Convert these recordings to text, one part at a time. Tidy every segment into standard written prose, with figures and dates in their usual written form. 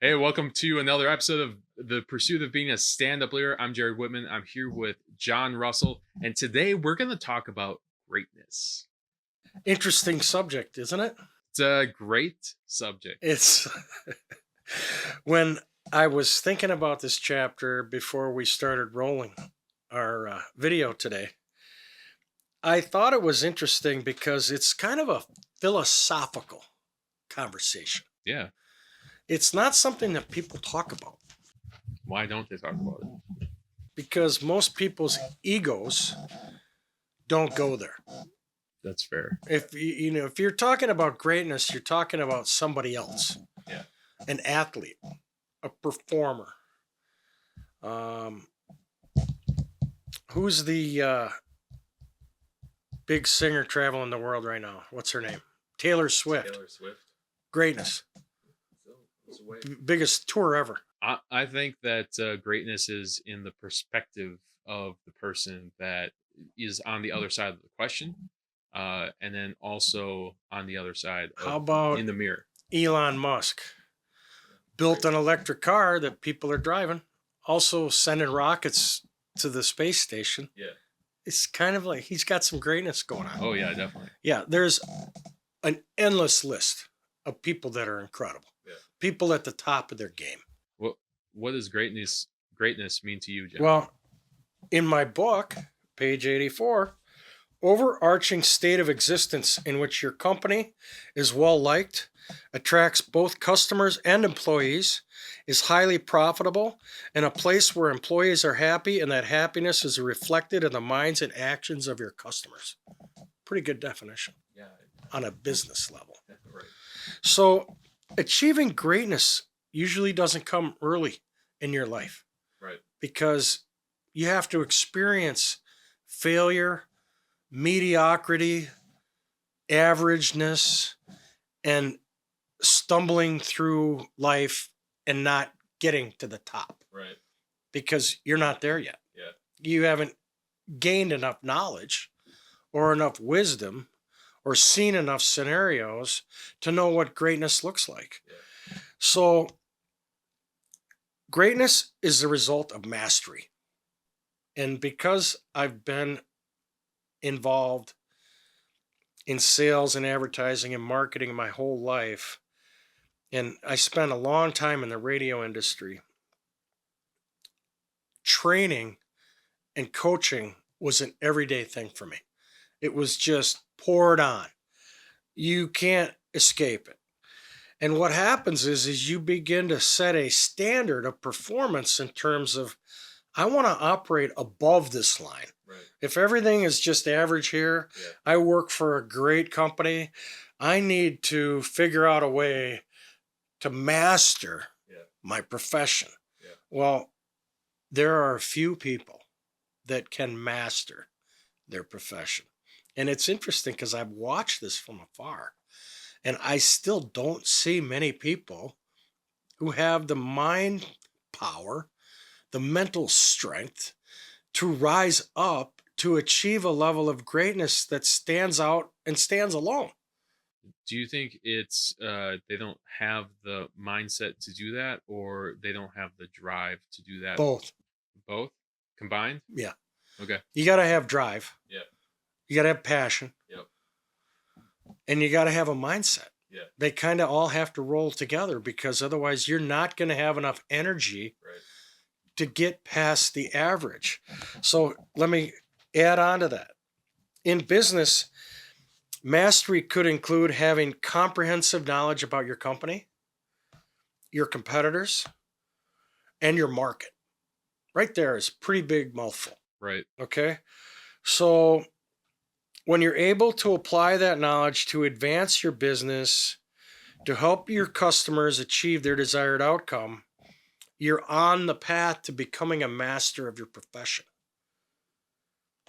Hey, welcome to another episode of The Pursuit of Being a Stand-Up Leader. I'm Jared Whitman. I'm here with John Russell, and today we're going to talk about greatness. Interesting subject, isn't it? It's a great subject. It's when I was thinking about this chapter before we started rolling our video today, I thought it was interesting because it's kind of a philosophical conversation. Yeah. It's not something that people talk about Why don't they talk about it? because most people's egos don't go there. That's fair. If you're talking about greatness, you're talking about somebody else. Yeah. An athlete, a performer. Who's the big singer traveling the world right now? What's her name? Taylor Swift. Taylor Swift. Greatness. Biggest tour ever. I think that greatness is in the perspective of the person that is on the other side of the question, and then also on the other side How of about in the mirror. Elon Musk? Built an electric car that people are driving. Also sending rockets to the space station. Yeah. It's kind of like he's got some greatness going on. Oh, yeah, definitely. Yeah, there's an endless list of people that are incredible. Yeah. People at the top of their game. What does greatness mean to you, John? Well, in my book, page 84, overarching state of existence in which your company is well liked, attracts both customers and employees, is highly profitable, and a place where employees are happy and that happiness is reflected in the minds and actions of your customers. Pretty good definition. Yeah. On a business level. Right. So achieving greatness usually doesn't come early in your life. Right. Because you have to experience failure, mediocrity, averageness, and stumbling through life and not getting to the top. Right. Because you're not there yet. Yeah. You haven't gained enough knowledge or enough wisdom or seen enough scenarios to know what greatness looks like. Yeah. So greatness is the result of mastery. And because I've been involved in sales and advertising and marketing my whole life, and I spent a long time in the radio industry, training and coaching was an everyday thing for me. It was just poured on. You can't escape it. And what happens is you begin to set a standard of performance in terms of, I want to operate above this line. Right. If everything is just average here, Yeah. I work for a great company. I need to figure out a way to master my profession. Yeah. Well, there are a few people that can master their profession. And it's interesting because I've watched this from afar. And I still don't see many people who have the mind power, the mental strength to rise up to achieve a level of greatness that stands out and stands alone. Do you think it's they don't have the mindset to do that, or they don't have the drive to do that? Both. Both combined? Yeah. Okay. You got to have drive. Yeah. You got to have passion. Yep. And you got to have a mindset. Yeah. They kind of all have to roll together because otherwise you're not going to have enough energy to get past the average. So let me add on to that. In business, mastery could include having comprehensive knowledge about your company, your competitors, and your market. Right there is a pretty big mouthful. Right. Okay. So when you're able to apply that knowledge to advance your business, to help your customers achieve their desired outcome, you're on the path to becoming a master of your profession.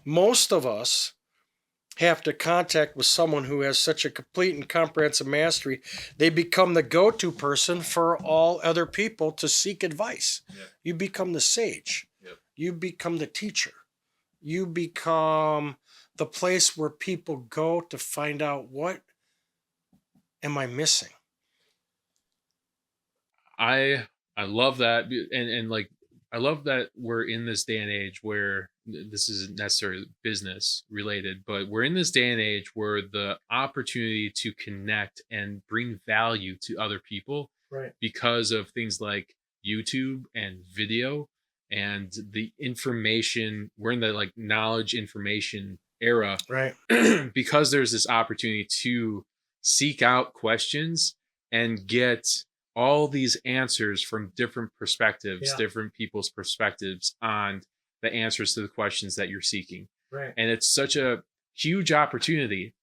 Most of us have to contact with someone who has such a complete and comprehensive mastery, they become the go-to person for all other people to seek advice. Yeah. You become the sage. Yep. You become the teacher. You become the place where people go to find out, what am I missing? I love that, and like I love that we're in this day and age where this isn't necessarily business related, but we're in this day and age where the opportunity to connect and bring value to other people Right. because of things like YouTube and video and the information. We're in the like knowledge information era Right. because there's this opportunity to seek out questions and get all these answers from different perspectives, Yeah. different people's perspectives on the answers to the questions that you're seeking. Right. And it's such a huge opportunity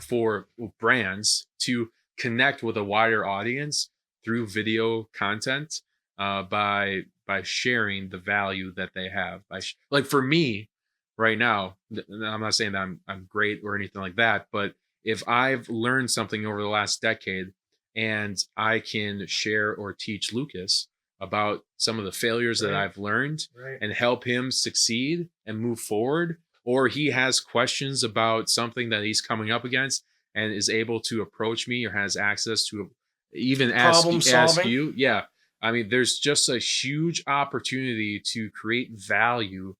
for brands to connect with a wider audience through video content, by sharing the value that they have. Like for me, right now, I'm not saying that I'm great or anything like that, but if I've learned something over the last decade and I can share or teach Lucas about some of the failures that Right. I've learned Right. and help him succeed and move forward, or he has questions about something that he's coming up against and is able to approach me or has access to even Problem ask solving. you. Yeah, I mean, there's just a huge opportunity to create value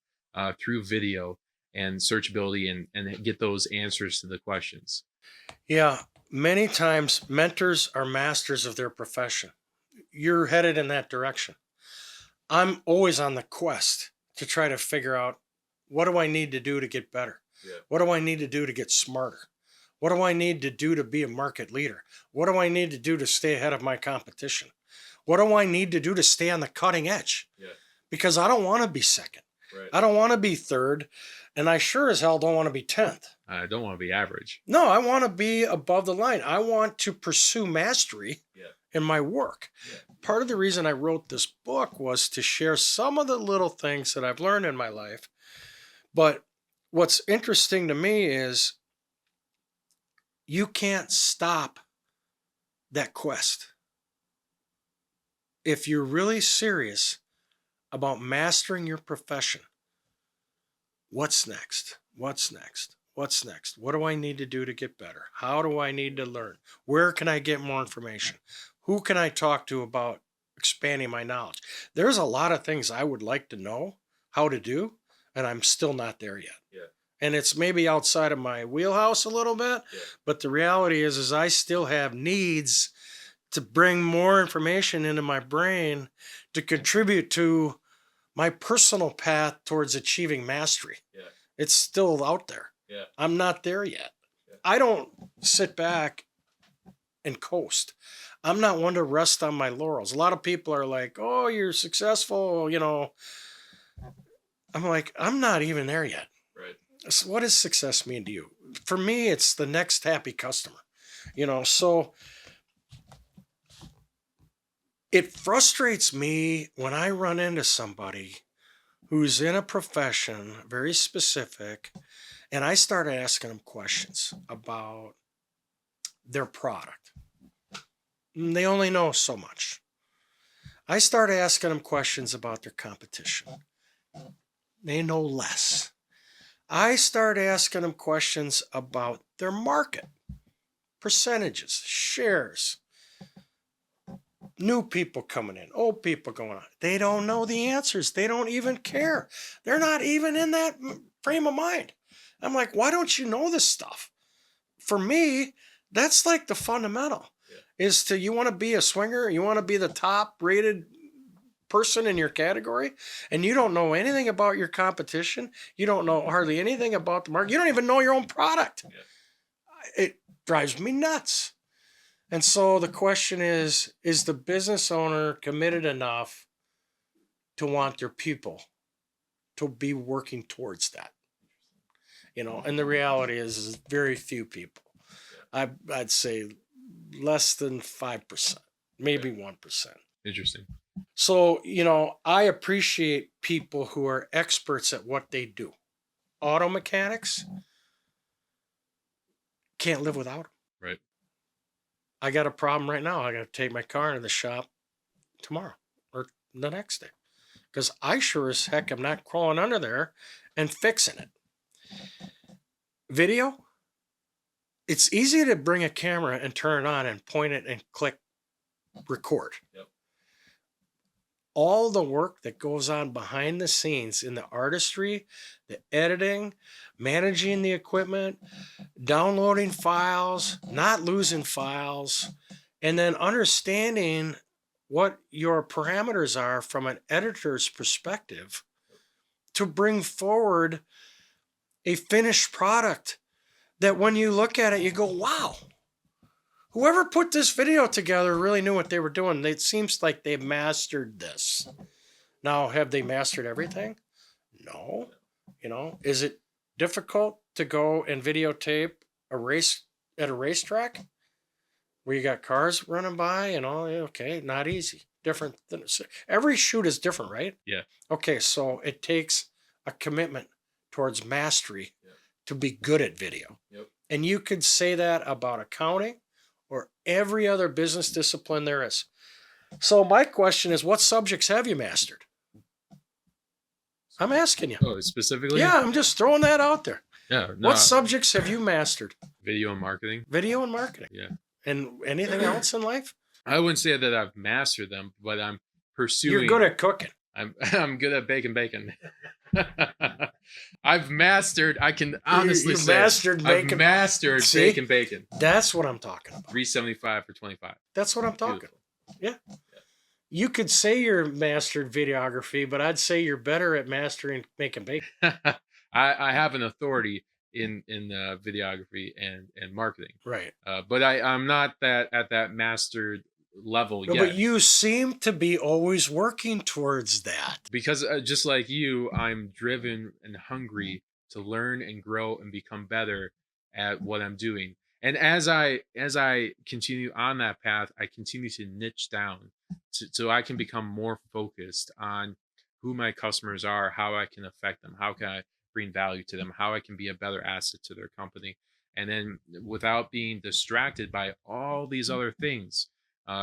through video and searchability, and get those answers to the questions. Yeah. Many times mentors are masters of their profession. You're headed in that direction. I'm always on the quest to try to figure out, what do I need to do to get better? Yeah. What do I need to do to get smarter? What do I need to do to be a market leader? What do I need to do to stay ahead of my competition? What do I need to do to stay on the cutting edge? Yeah. Because I don't want to be second. Right. I don't want to be third. And I sure as hell don't want to be 10th. I don't want to be average. No, I want to be above the line. I want to pursue mastery Yeah. in my work. Yeah. Part of the reason I wrote this book was to share some of the little things that I've learned in my life. But what's interesting to me is you can't stop that quest. If you're really serious about mastering your profession, what's next? What's next? What's next? What do I need to do to get better? How do I need to learn? Where can I get more information? Who can I talk to about expanding my knowledge? There's a lot of things I would like to know how to do, and I'm still not there yet. Yeah. And it's maybe outside of my wheelhouse a little bit, Yeah. but the reality is I still have needs to bring more information into my brain to contribute to my personal path towards achieving mastery. Yeah. It's still out there. Yeah. I'm not there yet. Yeah. I don't sit back and coast. I'm not one to rest on my laurels. A lot of people are like, "Oh, you're successful," I'm like, I'm not even there yet. Right. So what does success mean to you? For me, it's the next happy customer. So it frustrates me when I run into somebody who's in a profession very specific, and I start asking them questions about their product. And they only know so much. I start asking them questions about their competition. They know less. I start asking them questions about their market, percentages, shares, new people coming in, old people going on. They don't know the answers. They don't even care. They're not even in that frame of mind. I'm like, why don't you know this stuff? For me, that's like the fundamental. Yeah. Is to, you want to be a swinger, you want to be the top rated person in your category, and you don't know anything about your competition. You don't know hardly anything about the market. You don't even know your own product. Yeah. It drives me nuts. And so the question is the business owner committed enough to want their people to be working towards that? And the reality is very few people. I'd say less than 5%, maybe 1%. Interesting. So, I appreciate people who are experts at what they do. Auto mechanics, can't live without them. Right. I got a problem right now. I got to take my car into the shop tomorrow or the next day, because I sure as heck am not crawling under there and fixing it. Video, it's easy to bring a camera and turn it on and point it and click record. Yep. all the work that goes on behind the scenes in the artistry, the editing, managing the equipment, downloading files, not losing files, and then understanding what your parameters are from an editor's perspective to bring forward a finished product that when you look at it, you go, wow, whoever put this video together really knew what they were doing. It seems like they mastered this. Now, have they mastered everything? No. Is it difficult to go and videotape a race at a racetrack where you got cars running by and all? Okay, not easy. Different. Every shoot is different, right? Yeah. Okay, so it takes a commitment towards mastery to be good at video. Yep. And you could say that about accounting or every other business discipline there is. So my question is, what subjects have you mastered? I'm asking you. Oh, specifically? Yeah, I'm just throwing that out there. Yeah. No, What subjects have you mastered? video and marketing. Video and marketing. Yeah. And anything else in life? I wouldn't say that I've mastered them, but I'm pursuing. You're good at cooking. I'm good at baking bacon. I've mastered. I can honestly You've say mastered bacon. I've mastered See? bacon bacon. That's what I'm talking about. 375 for 25. That's what I'm talking Beautiful. about. Yeah. You could say you're mastered videography, but I'd say you're better at mastering making bacon. I have an authority in videography and marketing, Right. but I'm not at that mastered level No, yet. but you seem to be always working towards that. Because just like you, I'm driven and hungry to learn and grow and become better at what I'm doing. And as I continue on that path, I continue to niche down so I can become more focused on who my customers are, how I can affect them, how can I bring value to them, how I can be a better asset to their company, and then without being distracted by all these other things.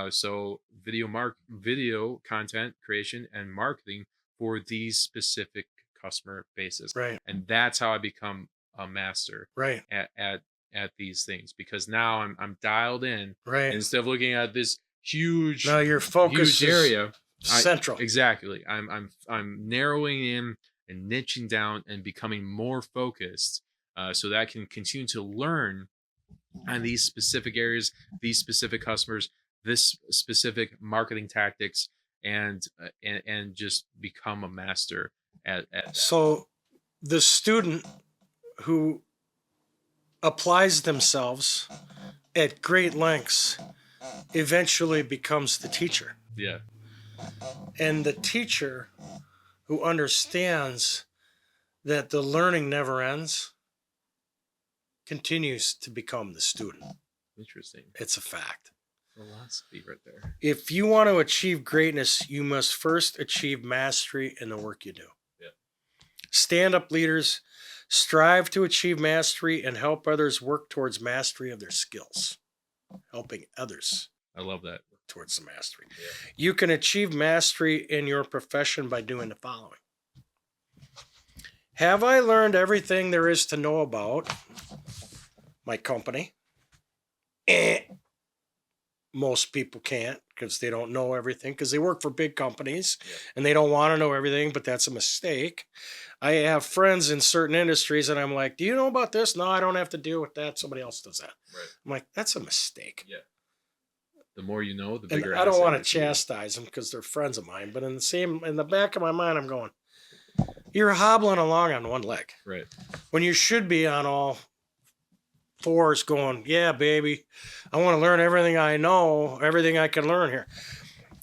So video content creation and marketing for these specific customer bases. Right. And that's how I become a master Right. at these things, because now I'm dialed in. Right. Instead of looking at this huge Now your focus huge area. central. Exactly. I'm narrowing in and niching down and becoming more focused, so that I can continue to learn on these specific areas, these specific customers, this specific marketing tactics, and just become a master at So the student who applies themselves at great lengths eventually becomes the teacher. yeah. And the teacher who understands that the learning never ends continues to become the student. Interesting. It's a fact. Philosophy right there. If you want to achieve greatness, you must first achieve mastery in the work you do. Yeah. Stand-up leaders strive to achieve mastery and help others work towards mastery of their skills. Helping others I love that. towards the mastery. Yeah. You can achieve mastery in your profession by doing the following. Have I learned everything there is to know about my company? Most people can't, because they don't know everything, because they work for big companies and they don't want to know everything, but that's a mistake. I have friends in certain industries and I'm like, do you know about this? No, I don't have to deal with that. Somebody else does that. Right. I'm like, that's a mistake. Yeah. The more you know, the And bigger. I don't want to asset it is. chastise them because they're friends of mine, but in the back of my mind, I'm going, you're hobbling along on one leg Right. when you should be on all fours going, yeah, baby, I want to learn everything I know, everything I can learn here.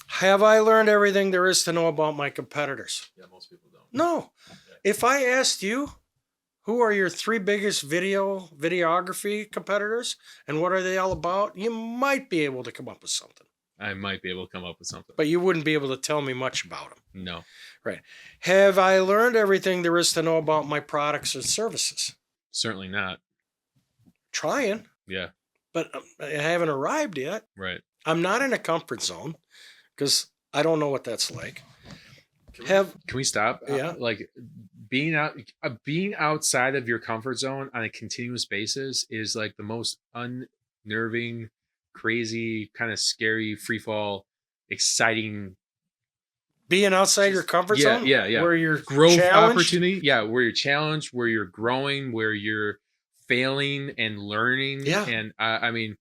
Have I learned everything there is to know about my competitors? Yeah, most people don't. No. If I asked you, who are your 3 biggest videography competitors and what are they all about, you might be able to come up with something. I might be able to come up with something. But you wouldn't be able to tell me much about them. No. Right. Have I learned everything there is to know about my products and services? Certainly not. Trying, Yeah. but I haven't arrived yet. Right. I'm not in a comfort zone because I don't know what that's like. Can we stop? Yeah. Like being outside of your comfort zone on a continuous basis is like the most unnerving, crazy, kind of scary, free fall, exciting being outside your comfort zone. Yeah. Where you're Growth challenged. opportunity. Yeah, where you're challenged, where you're growing, where you're failing and learning. Yeah. And I mean,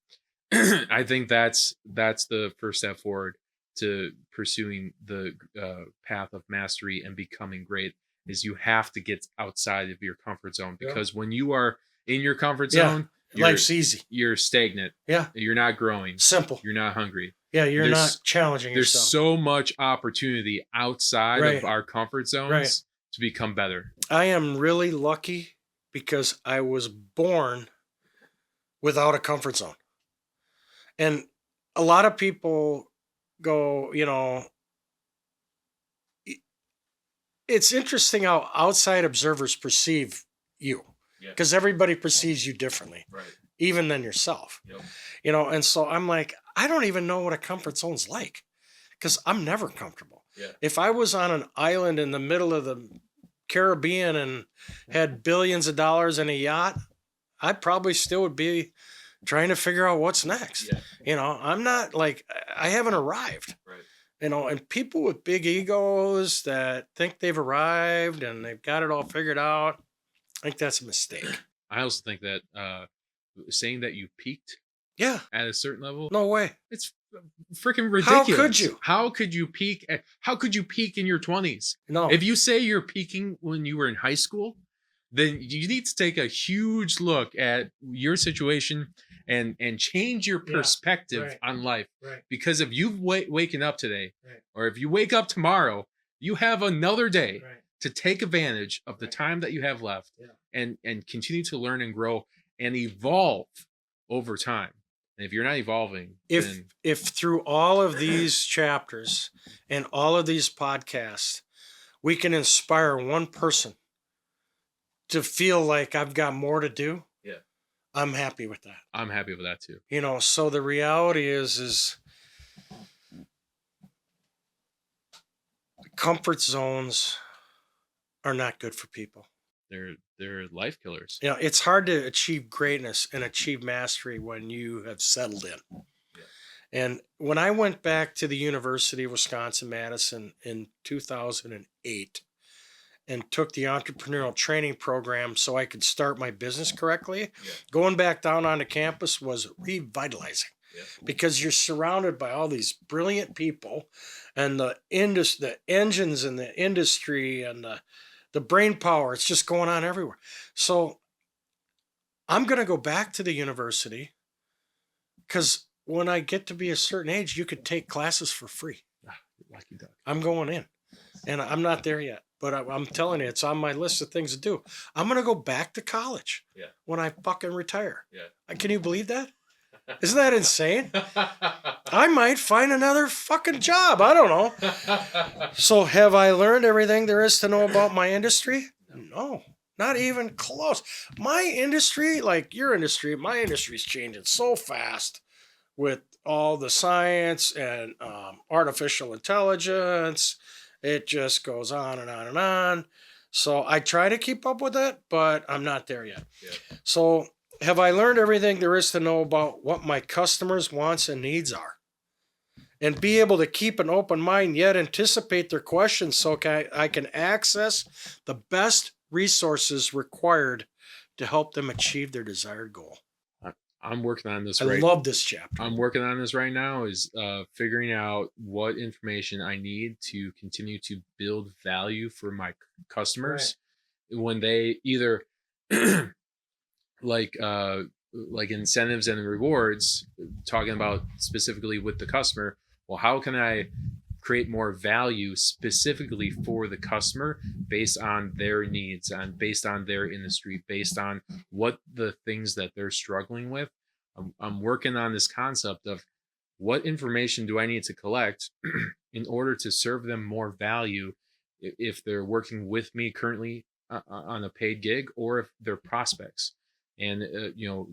I think that's the first step forward to pursuing the path of mastery and becoming great. Is you have to get outside of your comfort zone, because when you are in your comfort zone, life's easy. You're stagnant. Yeah. You're not growing. Simple. You're not hungry. Yeah, you're not challenging there's yourself. so much opportunity outside of our comfort zones to become better. I am really lucky because I was born without a comfort zone. And a lot of people go, it's interesting how outside observers perceive you, because everybody perceives you differently, even than yourself. And so I'm like, I don't even know what a comfort zone's like, because I'm never comfortable. If I was on an island in the middle of the Caribbean and had billions of dollars in a yacht, I probably still would be trying to figure out what's next. I'm not like, I haven't arrived. And people with big egos that think they've arrived and they've got it all figured out, I think that's a mistake. I also think that saying that you peaked at a certain level, no way. It's freaking ridiculous. How could you? How could you peak? How could you peak in your 20s? No. If you say you're peaking when you were in high school, then you need to take a huge look at your situation and change your perspective on life. Because if you've waken up today, or if you wake up tomorrow, you have another day to take advantage of the time that you have left and continue to learn and grow and evolve over time. And if you're not evolving, if through all of these chapters and all of these podcasts, we can inspire one person to feel like I've got more to do, I'm happy with that. I'm happy with that too. So the reality is comfort zones are not good for people. They're life killers. It's hard to achieve greatness and achieve mastery when you have settled in. And when I went back to the University of Wisconsin-Madison in 2008 and took the entrepreneurial training program so I could start my business correctly, going back down onto campus was revitalizing. Because you're surrounded by all these brilliant people, and the engines in the industry and the brain power, it's just going on everywhere. So I'm going to go back to the university, because when I get to be a certain age, you could take classes for free. Lucky duck. I'm going in, and I'm not there yet, but I'm telling you, it's on my list of things to do. I'm going to go back to college when I fucking retire. Can you believe that? Isn't that insane? I might find another fucking job. I don't know. So have I learned everything there is to know about my industry? No, not even close. My industry, like your industry, my industry is changing so fast with all the science and artificial intelligence. It just goes on and on and on. So I try to keep up with it, but I'm not there yet. So have I learned everything there is to know about what my customers' wants and needs are? And be able to keep an open mind, yet anticipate their questions so I can access the best resources required to help them achieve their desired goal. I'm working on this. I love this chapter. I'm working on this right now, is figuring out what information I need to continue to build value for my customers when they either like incentives and rewards, talking about specifically with the customer. Well, how can I create more value specifically for the customer based on their needs and based on their industry, based on what the things that they're struggling with? I'm working on this concept of what information do I need to collect in order to serve them more value if they're working with me currently on a paid gig, or if they're prospects. And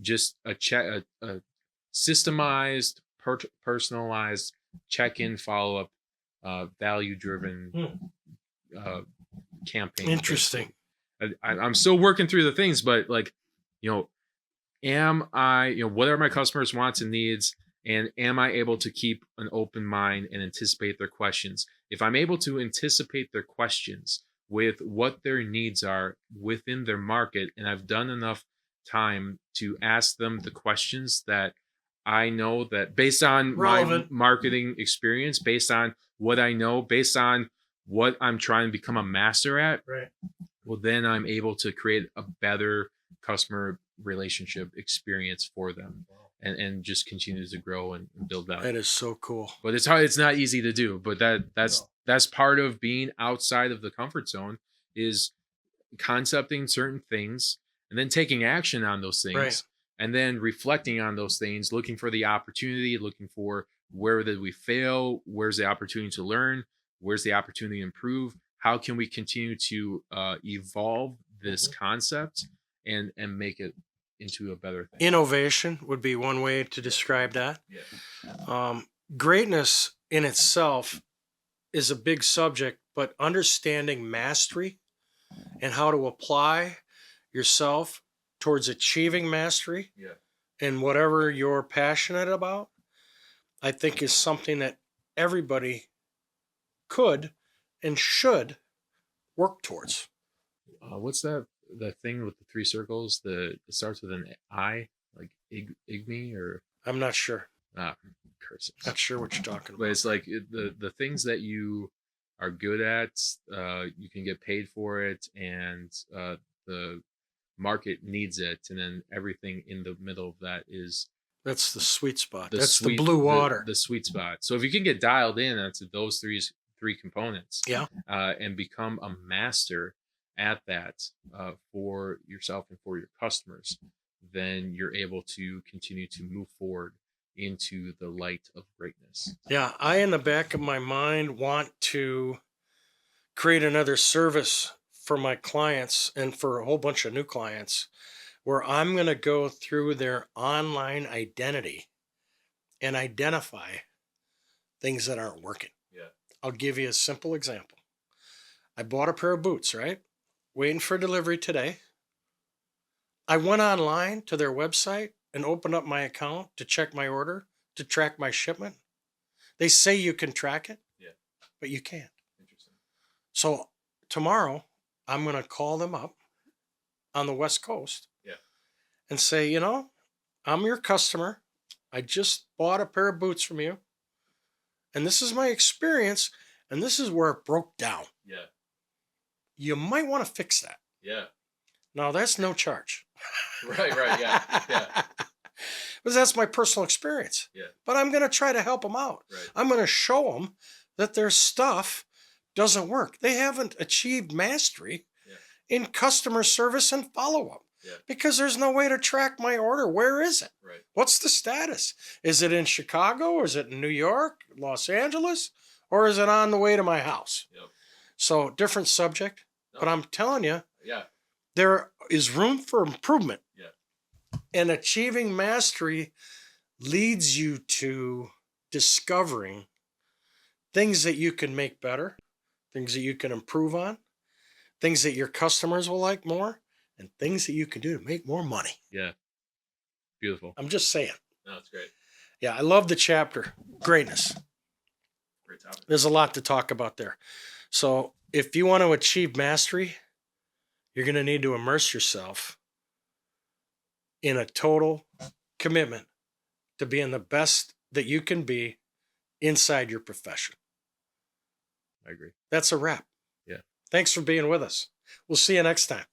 just a systemized, personalized check-in, follow-up, value-driven campaign. Interesting. I'm still working through the things, but am I, what are my customers' wants and needs, and am I able to keep an open mind and anticipate their questions? if I'm able to anticipate their questions with what their needs are within their market, and I've done enough time to ask them the questions that I know that based on my Relevant. marketing experience, based on what I know, based on what I'm trying to become a master at, Right. well, then I'm able to create a better customer relationship experience for them, and just continue to grow and build that. That is so cool. But it's hard. It's not easy to do. But that's No. that's part of being outside of the comfort zone, is concepting certain things and then taking action on those things, Right. and then reflecting on those things, looking for the opportunity, looking for where did we fail, where's the opportunity to learn, where's the opportunity to improve, how can we continue to evolve this concept and make it into a better thing. Innovation would be one way to describe that. Yeah. Greatness in itself is a big subject, but understanding mastery and how to apply yourself towards achieving mastery Yeah. in whatever you're passionate about, I think is something that everybody could and should work towards. What's that? The thing with the three circles. It starts with an I, like igme or I'm not sure. curses. Not sure what you're talking But about. it's like the things that you are good at, you can get paid for it, and the market needs it, and then everything in the middle of that is That's the sweet spot. the That's sweet, the blue water. the sweet spot. So if you can get dialed in onto those three components, Yeah. and become a master at that, for yourself and for your customers, then you're able to continue to move forward into the light of greatness. Yeah. I, in the back of my mind, want to create another service for my clients and for a whole bunch of new clients where I'm going to go through their online identity and identify things that aren't working. Yeah. I'll give you a simple example. I bought a pair of boots, right? Waiting for delivery today. I went online to their website and opened up my account to check my order, to track my shipment. They say you can track it, Yeah. but you can't. Interesting. So tomorrow, I'm going to call them up on the West Coast, Yeah. and say, I'm your customer. I just bought a pair of boots from you, and this is my experience, and this is where it broke down. Yeah. You might want to fix that. Yeah. Now, that's no charge. Right. Yeah. Yeah. Because that's my personal experience. Yeah. But I'm going to try to help them out. Right. I'm going to show them that their stuff doesn't work. They haven't achieved mastery in customer service and follow-up. Yeah. Because there's no way to track my order. Where is it? Right. What's the status? Is it in Chicago? Is it in New York, Los Angeles? Or is it on the way to my house? Yep. So, different subject. No. But I'm telling you, Yeah. there is room for improvement. Yeah. And achieving mastery leads you to discovering things that you can make better, things that you can improve on, things that your customers will like more, and things that you can do to make more money. Yeah. Beautiful. I'm just saying. No, it's great. Yeah, I love the chapter. Greatness. Great topic. There's a lot to talk about there. So if you want to achieve mastery, you're going to need to immerse yourself in a total commitment to being the best that you can be inside your profession. I agree. That's a wrap. Yeah. Thanks for being with us. We'll see you next time.